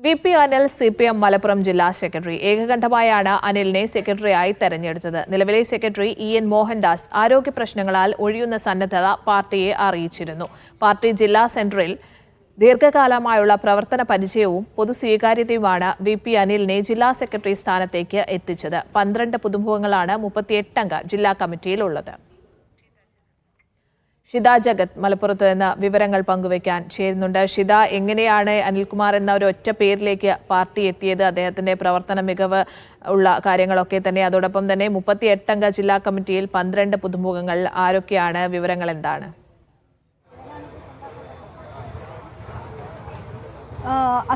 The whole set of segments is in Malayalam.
വി.പി. അനിൽ CPM മലപ്പുറം ജില്ലാ സെക്രട്ടറി. ഏകകണ്ഠമായാണ് അനിലിനെ സെക്രട്ടറിയായി തെരഞ്ഞെടുത്തത്. നിലവിലെ സെക്രട്ടറി EN മോഹൻദാസ് ആരോഗ്യ പ്രശ്നങ്ങളാൽ ഒഴിയുന്ന സന്നദ്ധത പാർട്ടിയെ അറിയിച്ചിരുന്നു. പാർട്ടി ജില്ലാ സെന്ററിൽ ദീർഘകാലമായുള്ള പ്രവർത്തന പരിചയവും പൊതുസ്വീകാര്യതയുമാണ് വി.പി. അനിലിനെ ജില്ലാ സെക്രട്ടറി സ്ഥാനത്തേക്ക് എത്തിച്ചത്. 12 പുതുമുഖങ്ങളാണ് 38 അംഗ ജില്ലാ കമ്മിറ്റിയിലുള്ളത്. ഷിത ജഗത് മലപ്പുറത്ത് നിന്ന് വിവരങ്ങൾ പങ്കുവയ്ക്കാൻ ചേരുന്നുണ്ട്. ഷിത, എങ്ങനെയാണ് അനിൽകുമാർ എന്ന ഒരു ഒറ്റ പേരിലേക്ക് പാർട്ടി എത്തിയത്? അദ്ദേഹത്തിന്റെ പ്രവർത്തന മികവ് ഉള്ള കാര്യങ്ങളൊക്കെ തന്നെ, അതോടൊപ്പം തന്നെ 38 അംഗ ജില്ലാ കമ്മിറ്റിയിൽ 12 പുതുമുഖങ്ങൾ ആരൊക്കെയാണ്? വിവരങ്ങൾ എന്താണ്?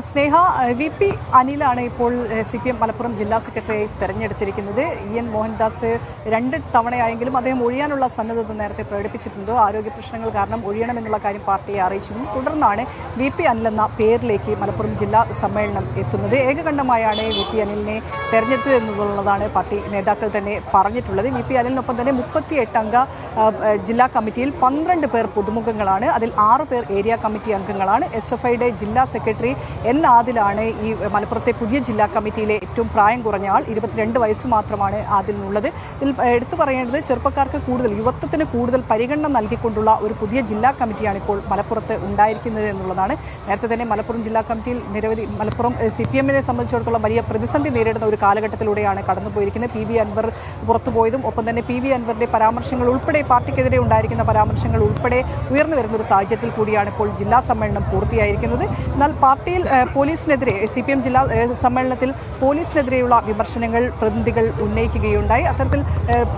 സ്നേഹ, വി.പി. അനിലാണ് ഇപ്പോൾ CPM മലപ്പുറം ജില്ലാ സെക്രട്ടറിയായി തെരഞ്ഞെടുത്തിരിക്കുന്നത്. EN മോഹൻദാസ് 2 തവണയായെങ്കിലും അദ്ദേഹം ഒഴിയാനുള്ള സന്നദ്ധത നേരത്തെ പ്രകടിപ്പിച്ചിട്ടുണ്ട്. ആരോഗ്യ പ്രശ്നങ്ങൾ കാരണം ഒഴിയണമെന്നുള്ള കാര്യം പാർട്ടിയെ അറിയിച്ചിരുന്നു. തുടർന്നാണ് വി.പി. അനിൽ എന്ന പേരിലേക്ക് മലപ്പുറം ജില്ലാ സമ്മേളനം എത്തുന്നത്. ഏകകണ്ഠമായാണ് വി.പി. അനിലിനെ തെരഞ്ഞെടുത്തത് എന്നുള്ളതാണ് പാർട്ടി നേതാക്കൾ തന്നെ പറഞ്ഞിട്ടുള്ളത്. വി.പി. അനിലിനൊപ്പം തന്നെ 38 അംഗ ജില്ലാ കമ്മിറ്റിയിൽ 12 പേർ പുതുമുഖങ്ങളാണ്. അതിൽ 6 പേർ ഏരിയ കമ്മിറ്റി അംഗങ്ങളാണ്. SFIയുടെ ജില്ലാ സെക്രട്ടറി N. ആദിലാണ് ഈ മലപ്പുറത്തെ പുതിയ ജില്ലാ കമ്മിറ്റിയിലെ ഏറ്റവും പ്രായം കുറഞ്ഞ ആൾ. 22 വയസ്സ് മാത്രമാണ് ആദിലിനുള്ളത്. ഇതിൽ എടുത്തു പറയേണ്ടത് ചെറുപ്പക്കാർക്ക് യുവത്വത്തിന് കൂടുതൽ പരിഗണന നൽകിക്കൊണ്ടുള്ള ഒരു പുതിയ ജില്ലാ കമ്മിറ്റിയാണ് ഇപ്പോൾ മലപ്പുറത്ത് ഉണ്ടായിരിക്കുന്നത് എന്നുള്ളതാണ്. നേരത്തെ തന്നെ മലപ്പുറം ജില്ലാ കമ്മിറ്റിയിൽ മലപ്പുറം CPMനെ സംബന്ധിച്ചിടത്തോളം വലിയ പ്രതിസന്ധി നേരിടുന്ന ഒരു കാലഘട്ടത്തിലൂടെയാണ് കടന്നുപോയിരിക്കുന്നത്. PV അൻവർ പുറത്തുപോയതും ഒപ്പം തന്നെ PV അൻവറിന്റെ പരാമർശങ്ങൾ ഉൾപ്പെടെ പാർട്ടിക്കെതിരെ ഉണ്ടായിരിക്കുന്ന പരാമർശങ്ങൾ ഉൾപ്പെടെ ഉയർന്നു വരുന്ന ഒരു സാഹചര്യത്തിൽ കൂടിയാണ് ഇപ്പോൾ ജില്ലാ സമ്മേളനം പൂർത്തിയായിരിക്കുന്നത്. എന്നാൽ പാർട്ടിയിൽ പോലീസിനെതിരെ CPM ജില്ലാ സമ്മേളനത്തിൽ പോലീസിനെതിരെയുള്ള വിമർശനങ്ങൾ പ്രതിനിധികൾ ഉന്നയിക്കുകയുണ്ടായി. അത്തരത്തിൽ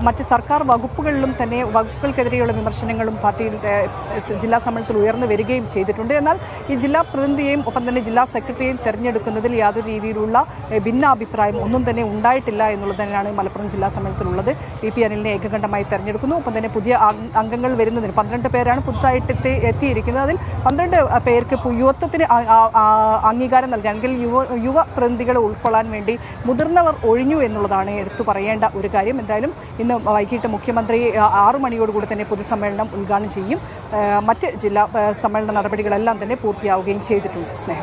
മറ്റ് സർക്കാർ വകുപ്പുകളിലും തന്നെ വകുപ്പുകൾക്കെതിരെയുള്ള വിമർശനങ്ങളും പാർട്ടിയിൽ ജില്ലാ സമ്മേളനത്തിൽ ഉയർന്നു വരികയും ചെയ്തിട്ടുണ്ട്. എന്നാൽ ഈ ജില്ലാ പ്രതിനിധിയെയും ഒപ്പം തന്നെ ജില്ലാ സെക്രട്ടറിയെയും തെരഞ്ഞെടുക്കുന്നതിൽ യാതൊരു രീതിയിലുള്ള ഭിന്നാഭിപ്രായം ഒന്നും തന്നെ ഉണ്ടായിട്ടില്ല എന്നുള്ളത് തന്നെയാണ് മലപ്പുറം ജില്ലാ സമ്മേളനത്തിലുള്ളത്. വി.പി. അനിലിനെ ഏകകണ്ഠമായി തെരഞ്ഞെടുക്കുന്നു. ഒപ്പം തന്നെ പുതിയ അംഗങ്ങൾ വരുന്നതിന് 12 പേരാണ് പുതുതായിട്ട് എത്തിയിരിക്കുന്നത്. അതിൽ 12 പേർക്ക് യുവത്വത്തിന് അംഗീകാരം നൽകാൻ യുവ പ്രതിനിധികളെ ഉൾക്കൊള്ളാൻ വേണ്ടി മുതിർന്നവർ ഒഴിഞ്ഞു എന്നുള്ളതാണ് എടുത്തു പറയേണ്ട ഒരു കാര്യം. എന്തായാലും ഇന്ന് വൈകിട്ട് മുഖ്യമന്ത്രി 6 മണിയോടുകൂടി തന്നെ പൊതുസമ്മേളനം ഉദ്ഘാടനം ചെയ്യും. മറ്റ് ജില്ലാ സമ്മേളന നടപടികളെല്ലാം തന്നെ പൂർത്തിയാവുകയും ചെയ്തിട്ടുണ്ട്. സ്നേഹ.